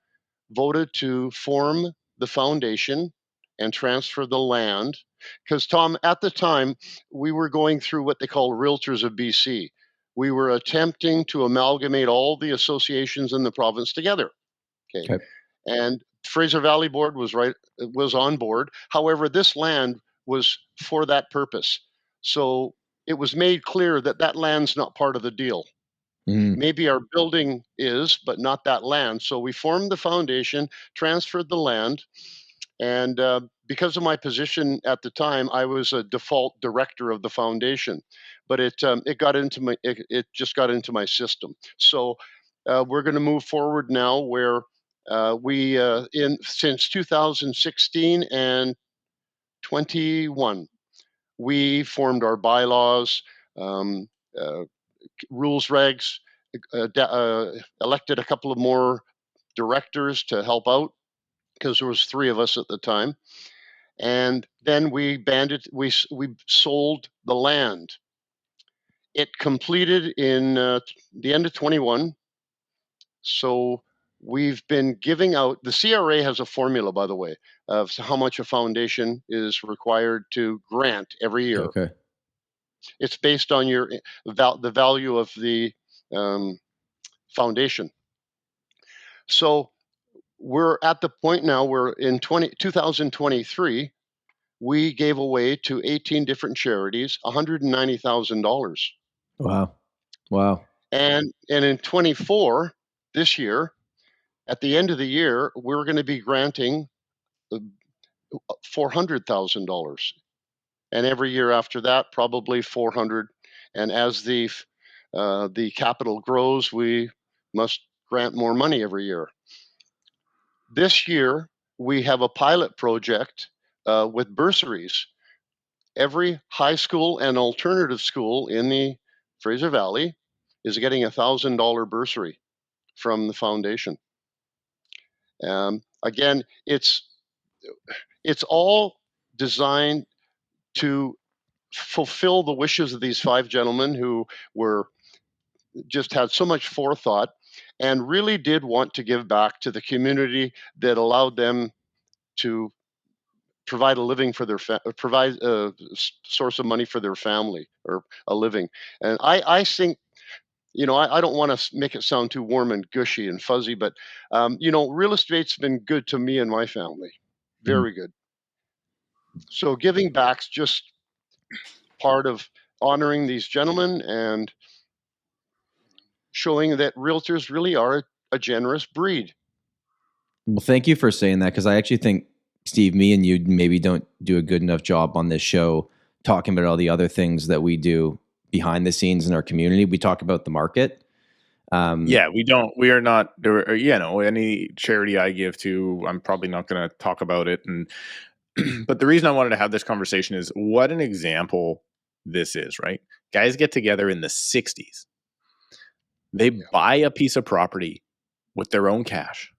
voted to form the foundation and transfer the land. Because, Tom, at the time, we were going through what they call Realtors of BC. We were attempting to amalgamate all the associations in the province together. Okay. And Fraser Valley Board was on board. However, this land was for that purpose. So it was made clear that that land's not part of the deal. Maybe our building is, but not that land. So we formed the foundation, transferred the land, and because of my position at the time, I was a default director of the foundation. But it just got into my system. So we're going to move forward now, where since 2016 and 21, we formed our bylaws, rules, regs, elected a couple of more directors to help out, because there was 3 of us at the time, and then we sold the land. It completed in the end of 21. So we've been giving out. The CRA has a formula, by the way, of how much a foundation is required to grant every year. Okay. It's based on the value of the foundation. So we're at the point now where in 2023, we gave away to 18 different charities $190,000. Wow. Wow. And in 24, this year, at the end of the year, we're going to be granting $400,000. And every year after that, probably 400. And as the capital grows, we must grant more money every year. This year, we have a pilot project with bursaries. Every high school and alternative school in the Fraser Valley is getting $1,000 bursary from the foundation. Again, it's all designed to fulfill the wishes of these 5 gentlemen who were just had so much forethought and really did want to give back to the community that allowed them to provide a living for their provide a source of money for their family or a living. And I think, I don't want to make it sound too warm and gushy and fuzzy, but real estate's been good to me and my family, very good. So giving back's just part of honoring these gentlemen and showing that realtors really are a generous breed. Well, thank you for saying that, because I actually think, Steve, me and you maybe don't do a good enough job on this show talking about all the other things that we do behind the scenes in our community. We talk about the market. Yeah, we are not, any charity I give to, I'm probably not going to talk about it. And, but the reason I wanted to have this conversation is what an example this is, right? Guys get together in the 60s. They buy a piece of property with their own cash.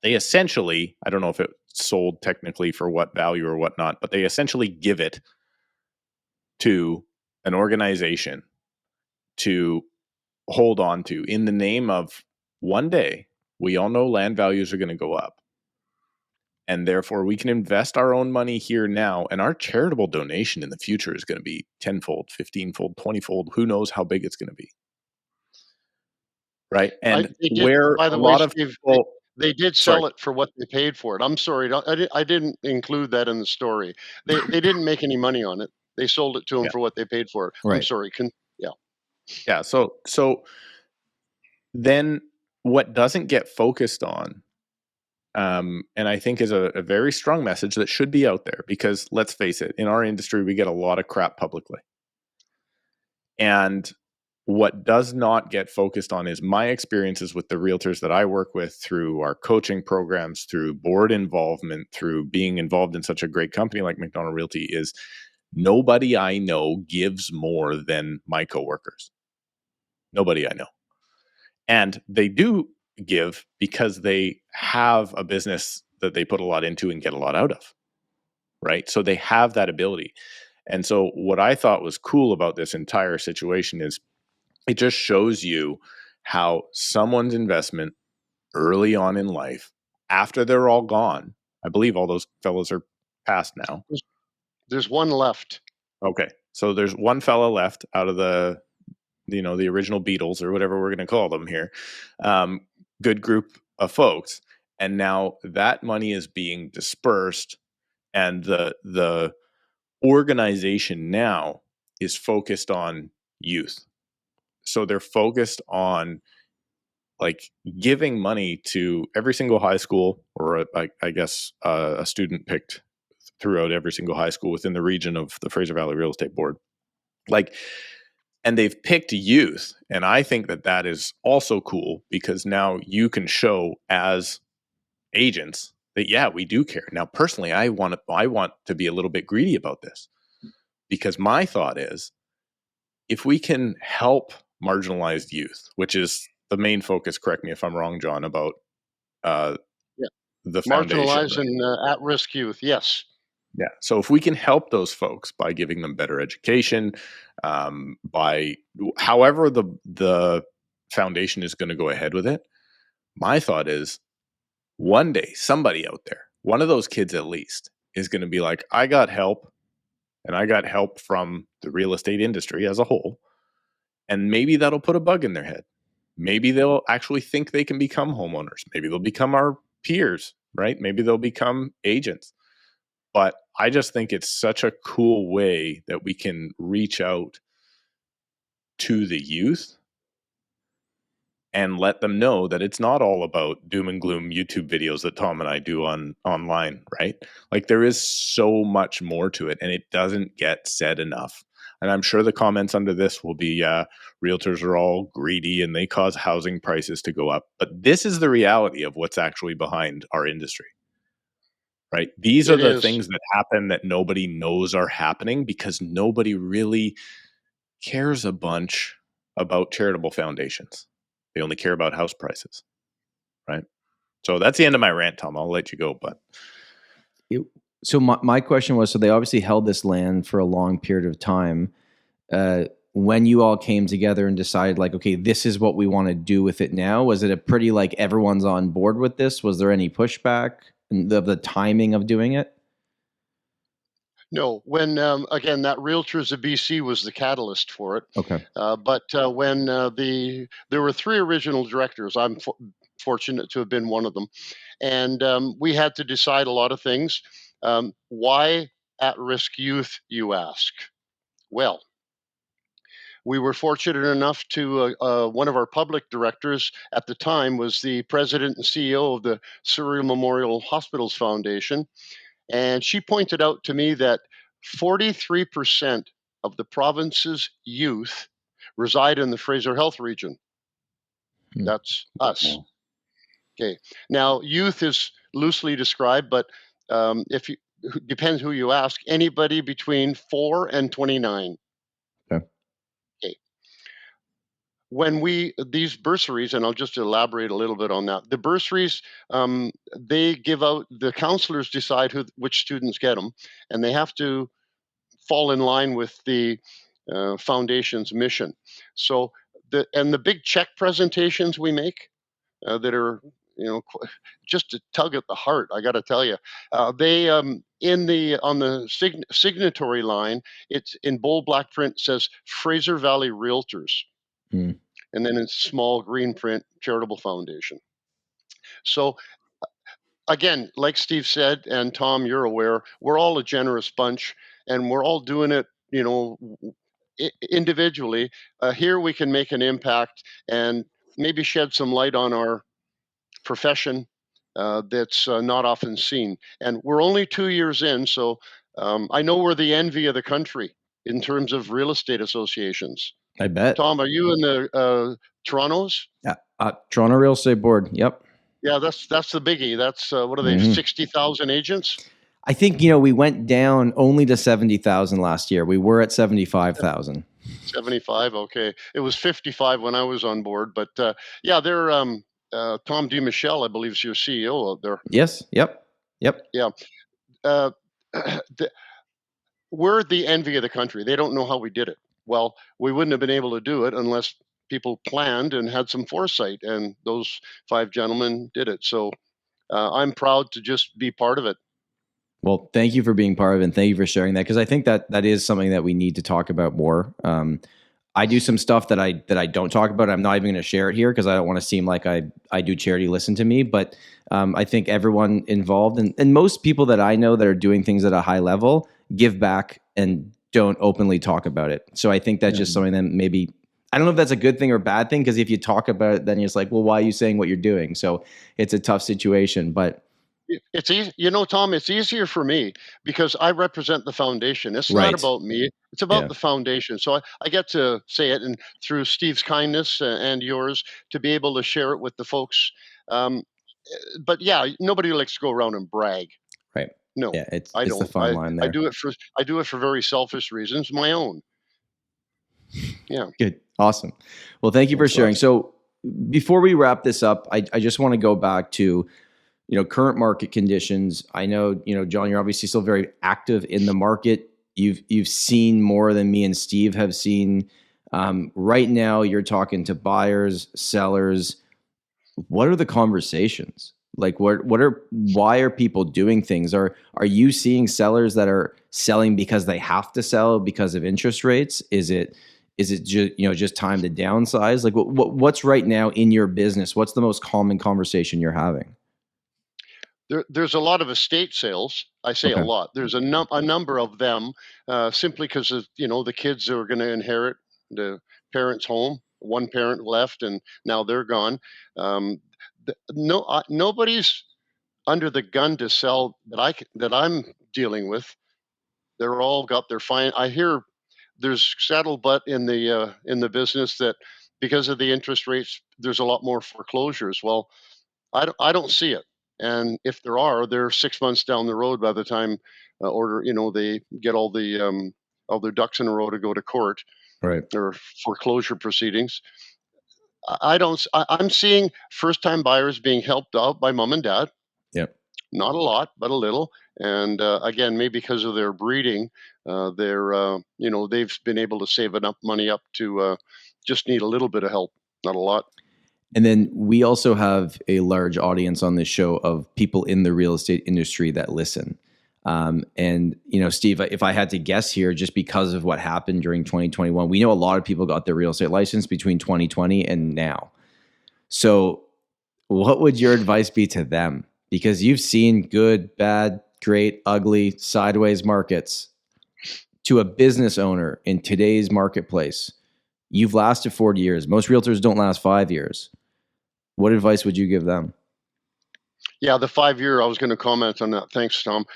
They essentially, I don't know if it sold technically for what value or whatnot, but they essentially give it to an organization to hold on to in the name of one day, we all know land values are going to go up. And therefore we can invest our own money here now. And our charitable donation in the future is going to be 10-fold, 15-fold, 20-fold. Who knows how big it's going to be. Right. And where a lot of people, they did sell it for what they paid for it. I'm sorry, I didn't include that in the story. They didn't make any money on it. They sold it to them for what they paid for it. Right. I'm sorry. Yeah. So then what doesn't get focused on, and I think is a very strong message that should be out there, because let's face it, in our industry, we get a lot of crap publicly. And what does not get focused on is my experiences with the realtors that I work with through our coaching programs, through board involvement, through being involved in such a great company like McDonald Realty, is nobody I know gives more than my coworkers. Nobody I know. And they do give because they have a business that they put a lot into and get a lot out of, right? So they have that ability. And so what I thought was cool about this entire situation is it just shows you how someone's investment early on in life, after they're all gone, I believe all those fellows are passed now. There's one left. Okay. So there's one fella left out of the original Beatles or whatever we're going to call them here. Good group of folks. And now that money is being dispersed, and the organization now is focused on youth. So they're focused on like giving money to every single high school, or I guess a student picked throughout every single high school within the region of the Fraser Valley Real Estate Board. And they've picked youth. And I think that is also cool, because now you can show as agents that, yeah, we do care. Now, personally, I want to be a little bit greedy about this, because my thought is, if we can help marginalized youth, which is the main focus, correct me if I'm wrong, John, about the foundation. Marginalized and at-risk youth, yes. Yeah. So if we can help those folks by giving them better education, by however the foundation is going to go ahead with it, my thought is one day somebody out there, one of those kids at least, is going to be like, I got help, and I got help from the real estate industry as a whole. And maybe that'll put a bug in their head. Maybe they'll actually think they can become homeowners. Maybe they'll become our peers, right? Maybe they'll become agents. But I just think it's such a cool way that we can reach out to the youth and let them know that it's not all about doom and gloom YouTube videos that Tom and I do online, right? Like, there is so much more to it, and it doesn't get said enough. And I'm sure the comments under this will be, realtors are all greedy and they cause housing prices to go up. But this is the reality of what's actually behind our industry, right? These are It the is. things that happen that nobody knows are happening because nobody really cares a bunch about charitable foundations. They only care about house prices, right? So that's the end of my rant, Tom. I'll let you go, but So my question was, so they obviously held this land for a long period of time. When you all came together and decided, like, okay, this is what we want to do with it now, was it a pretty, like, everyone's on board with this? Was there any pushback and the timing of doing it? No, when again, that Realtors of BC was the catalyst for it. Okay. But when there were three original directors, I'm fortunate to have been one of them, and we had to decide a lot of things. Why at-risk youth, you ask? Well, we were fortunate enough to one of our public directors at the time was the president and CEO of the Surrey Memorial Hospitals Foundation. And she pointed out to me that 43% of the province's youth reside in the Fraser Health region. Hmm. That's us. Okay. Now, youth is loosely described, but if you depends who you ask, anybody between 4 and 29. Okay. Okay. When these bursaries, and I'll just elaborate a little bit on that. The bursaries, they give out. The counselors decide which students get them, and they have to fall in line with the foundation's mission. So the big check presentations we make that are just to tug at the heart. I got to tell you, they on the signatory line, it's in bold black print says Fraser Valley Realtors. Hmm. And then in small green print, Charitable Foundation. So again, like Steve said, and Tom, you're aware, we're all a generous bunch, and we're all doing it, individually. Here we can make an impact and maybe shed some light on our profession that's not often seen. And we're only 2 years in, so I know we're the envy of the country in terms of real estate associations. I bet. Tom, are you in the Toronto's? Yeah. Toronto Real Estate Board. Yep. Yeah, that's the biggie. That's what are they? Mhm. 60,000 agents. I think, we went down only to 70,000 last year. We were at 75,000. 75. Okay, it was 55 when I was on board, but yeah, they're Tom DeMichel, I believe, is your CEO out there. Yes. Yep. Yeah. We're the envy of the country. They don't know how we did it. Well, we wouldn't have been able to do it unless people planned and had some foresight, and those 5 gentlemen did it. So I'm proud to just be part of it. Well, thank you for being part of it, and thank you for sharing that, because I think that is something that we need to talk about more. I do some stuff that I don't talk about. I'm not even going to share it here because I don't want to seem like I do charity. Listen to me, but I think everyone involved and most people that I know that are doing things at a high level give back and don't openly talk about it. So I think that's just something that maybe, I don't know if that's a good thing or bad thing, because if you talk about it, then it's like, well, why are you saying what you're doing? So it's a tough situation, but it's easy, Tom, it's easier for me because I represent the foundation. It's Right. not about me. It's about Yeah. the foundation. So I get to say it, and through Steve's kindness and yours, to be able to share it with the folks. But yeah, nobody likes to go around and brag. Right. No, Yeah, it's I the don't. fine line there. I do it for very selfish reasons, my own. Yeah. Good. Awesome. Well, thank you for Thanks, sharing. Les. So before we wrap this up, I just want to go back to, current market conditions. I know, John, you're obviously still very active in the market. You've seen more than me and Steve have seen. Right now you're talking to buyers, sellers. What are the conversations? Like why are people doing things? Are you seeing sellers that are selling because they have to sell because of interest rates? Is it just time to downsize? Like what's right now in your business? What's the most common conversation you're having? there's a lot of estate sales. I say a Okay. lot. There's a number of them, simply because of, the kids are going to inherit the parents' home. One parent left, and now they're gone. Nobody's under the gun to sell that I'm dealing with. They're all got their fine. I hear there's saddlebutt in the business that because of the interest rates, there's a lot more foreclosures. Well, I don't see it. And if there are, they're 6 months down the road by the time they get all their ducks in a row to go to court Right. or foreclosure proceedings. I don't. I'm seeing first-time buyers being helped out by mom and dad. Yep. Not a lot, but a little. And again, maybe because of their breeding, they've been able to save enough money up to just need a little bit of help, not a lot. And then we also have a large audience on this show of people in the real estate industry that listen. And, Steve, if I had to guess here, just because of what happened during 2021, we know a lot of people got their real estate license between 2020 and now. So what would your advice be to them? Because you've seen good, bad, great, ugly, sideways markets. To a business owner in today's marketplace, you've lasted 40 years. Most realtors don't last 5 years. What advice would you give them? Yeah, the 5 year, I was going to comment on that. Thanks, Tom.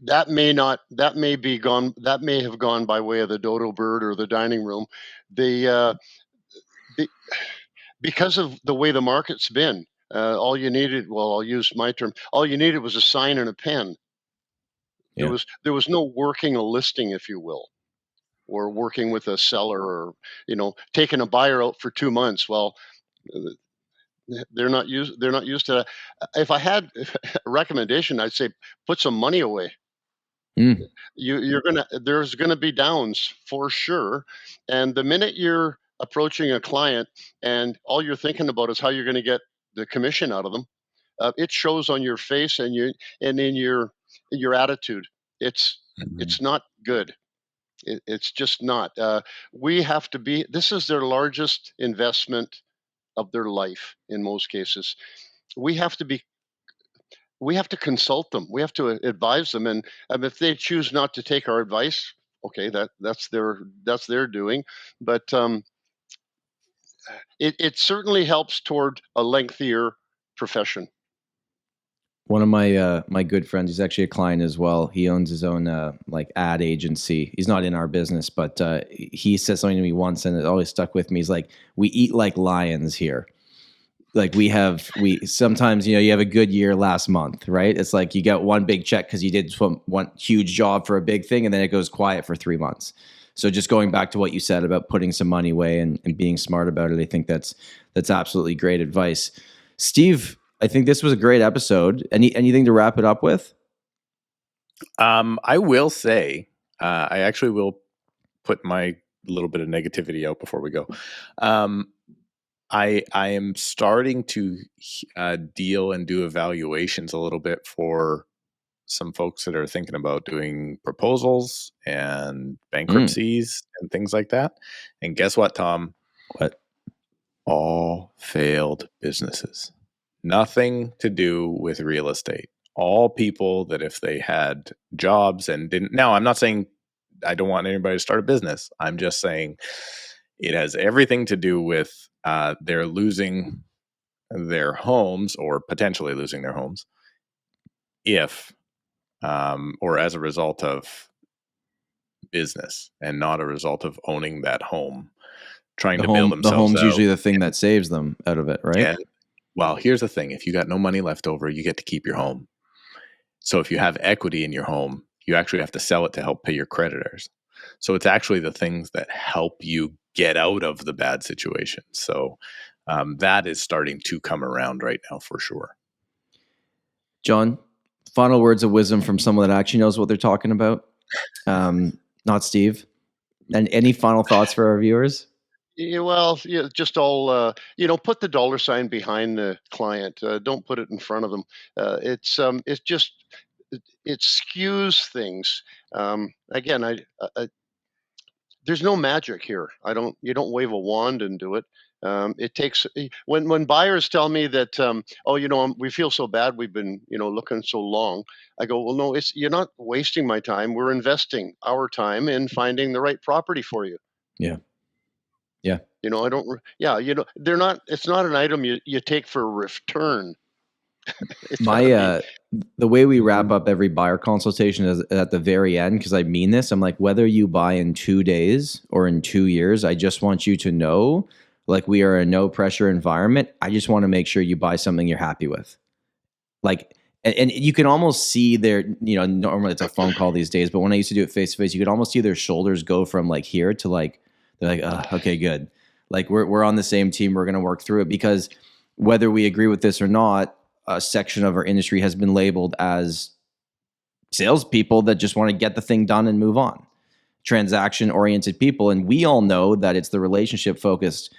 That may have gone by way of the dodo bird or the dining room. Because of the way the market's been, all you needed, well, I'll use my term, all you needed was a sign and a pen. Yeah. There was no working a listing, if you will, or working with a seller, or taking a buyer out for 2 months. Well, they're not used to that. If I had a recommendation, I'd say put some money away. Mm. There's gonna be downs for sure. And the minute you're approaching a client and all you're thinking about is how you're going to get the commission out of them, it shows on your face and in your attitude. It's not good. It's just not. We have to be. This is their largest investment of their life in most cases. We have to consult them. We have to advise them, and if they choose not to take our advice, okay, that's their doing. But it certainly helps toward a lengthier profession. One of my good friends, he's actually a client as well. He owns his own ad agency. He's not in our business, but he said something to me once, and it always stuck with me. He's like, "We eat like lions here." Like we sometimes, you have a good year last month, right? It's like you get one big check because you did one huge job for a big thing, and then it goes quiet for 3 months. So just going back to what you said about putting some money away and being smart about it, I think that's absolutely great advice. Steve, I think this was a great episode. Anything to wrap it up with? I will say, I actually will put my little bit of negativity out before we go. I am starting to deal and do evaluations a little bit for some folks that are thinking about doing proposals and bankruptcies and things like that. And guess what, Tom? What? All failed businesses. Nothing to do with real estate. All people that if they had jobs and didn't. Now, I'm not saying I don't want anybody to start a business. I'm just saying it has everything to do with they're losing their homes or potentially losing their homes if or as a result of business and not a result of owning that home, trying to build themselves the home's out. usually the thing that saves them out of it, right? Yeah. Well, here's the thing. If you got no money left over, you get to keep your home. So if you have equity in your home, you actually have to sell it to help pay your creditors. So it's actually the things that help you get out of the bad situation. So that is starting to come around right now for sure. John, final words of wisdom from someone that actually knows what they're talking about. Not Steve. And any final thoughts for our viewers? Yeah, well, just all put the dollar sign behind the client. Don't put it in front of them. It skews things. Again, there's no magic here. You don't wave a wand and do it. It takes, when buyers tell me that, we feel so bad, we've been, looking so long. I go, well, no, you're not wasting my time. We're investing our time in finding the right property for you. Yeah. Yeah. I don't. Yeah, they're not. It's not an item you take for a return. The way we wrap up every buyer consultation is at the very end, because I mean this. I'm like, whether you buy in 2 days or in 2 years, I just want you to know, like, we are a no pressure environment. I just want to make sure you buy something you're happy with. Like, and you can almost see their, normally it's a phone call these days, but when I used to do it face to face, you could almost see their shoulders go from like here to like, they're like, okay, good. Like we're on the same team. We're going to work through it, because whether we agree with this or not, a section of our industry has been labeled as salespeople that just want to get the thing done and move on, transaction-oriented people. And we all know that it's the relationship-focused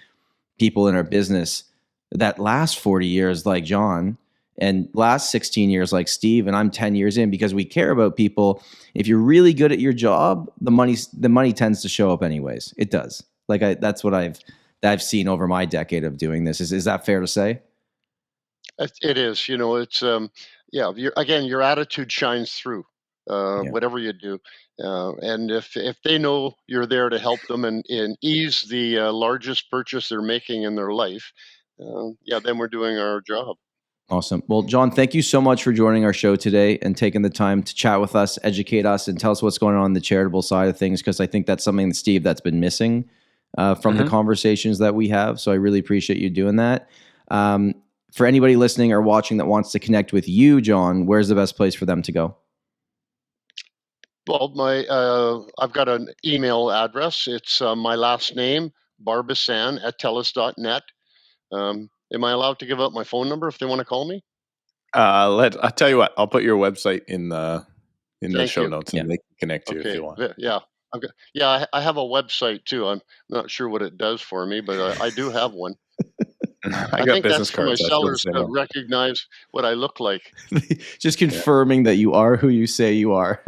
people in our business that last 40 years like John and last 16 years like Steve, and I'm 10 years in, because we care about people. If you're really good at your job, the money tends to show up anyways. It does. Like that's what I've seen over my decade of doing this. Is that fair to say? It is. It's your attitude shines through whatever you do, and if they know you're there to help them and ease the largest purchase they're making in their life, then we're doing our job. Awesome. Well, John, thank you so much for joining our show today and taking the time to chat with us, educate us, and tell us what's going on the charitable side of things, because I think that's something that, Steve, that's been missing from the conversations that we have. So I really appreciate you doing that. For anybody listening or watching that wants to connect with you, John, where's the best place for them to go? Well, I've got an email address. It's my last name, barbisan@telus.net. Am I allowed to give out my phone number if they want to call me? I'll tell you what. I'll put your website in the show notes, and Yeah. they can connect you if you want. Yeah. I have a website too. I'm not sure what it does for me, but I do have one. I got think business that's for my cards. sellers to recognize what I look like. Just confirming that you are who you say you are.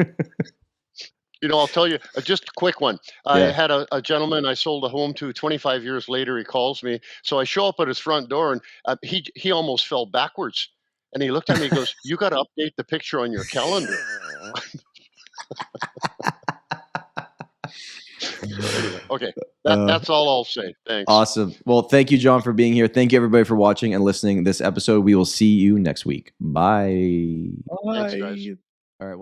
I'll tell you, just a quick one. I had a gentleman I sold a home to. 25 years later, he calls me. So I show up at his front door, and he almost fell backwards. And he looked at me and goes, "You got to update the picture on your calendar." Anyway, okay, that's all I'll say. Thanks. Awesome. Well, thank you, John, for being here. Thank you, everybody, for watching and listening to this episode. We will see you next week. Bye. Thanks, guys. All right.